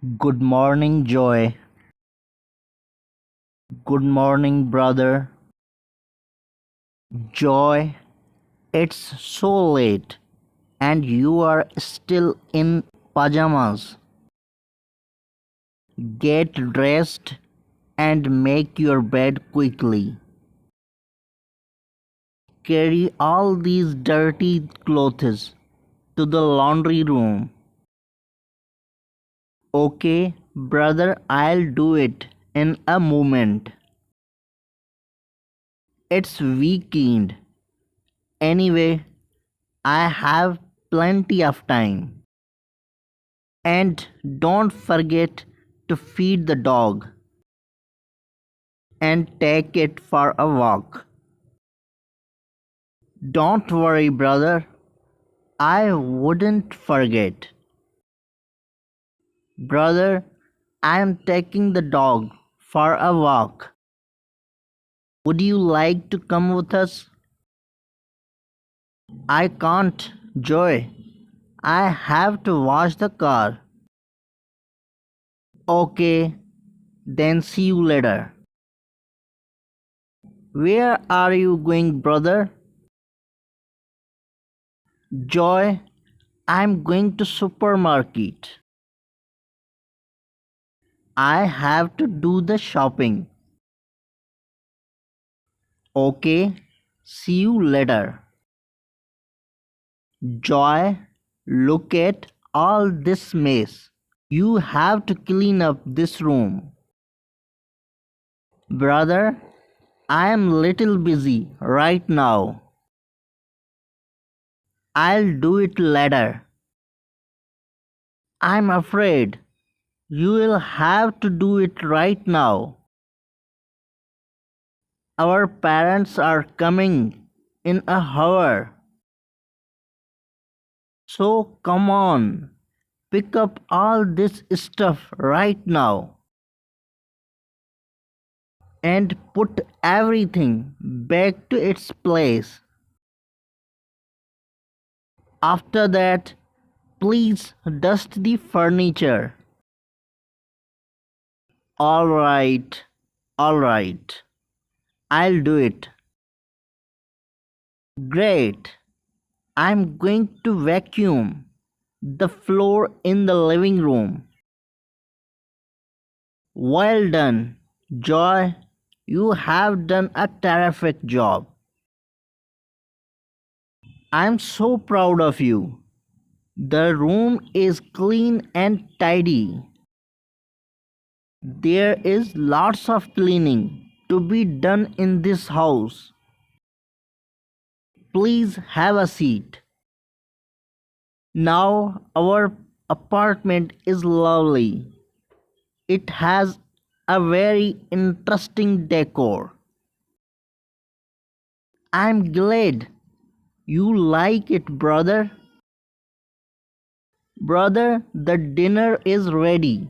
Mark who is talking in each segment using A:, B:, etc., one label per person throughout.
A: Good morning, Joy. Good morning, brother. Joy, it's so late and you are still in pajamas. Get dressed and make your bed quickly. Carry all these dirty clothes to the laundry room. Okay, brother, I'll do it in a moment. It's weekend. Anyway, I have plenty of time. And don't forget to feed the dog and take it for a walk. Don't worry, brother. I wouldn't forget. Brother, I am taking the dog for a walk. Would you like to come with us? I can't, Joy. I have to wash the car. Okay, then see you later. Where are you going, brother? Joy, I'm going to supermarket. I have to do the shopping. Okay, see you later. Joy, look at all this mess. You have to clean up this room. Brother, I am little busy right now. I'll do it later. I'm afraid you will have to do it right now. Our parents are coming in a hour. So come on, pick up all this stuff right now and put everything back to its place. After that, please dust the furniture. Alright, alright. I'll do it. Great. I'm going to vacuum the floor in the living room. Well done, Joy. You have done a terrific job. I'm so proud of you. The room is clean and tidy. There is lots of cleaning to be done in this house. Please have a seat. Now our apartment is lovely. It has a very interesting decor. I'm glad you like it, brother. Brother, the dinner is ready.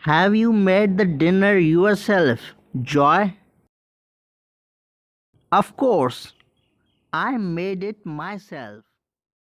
A: Have you made the dinner yourself, Joy? Of course, I made it myself.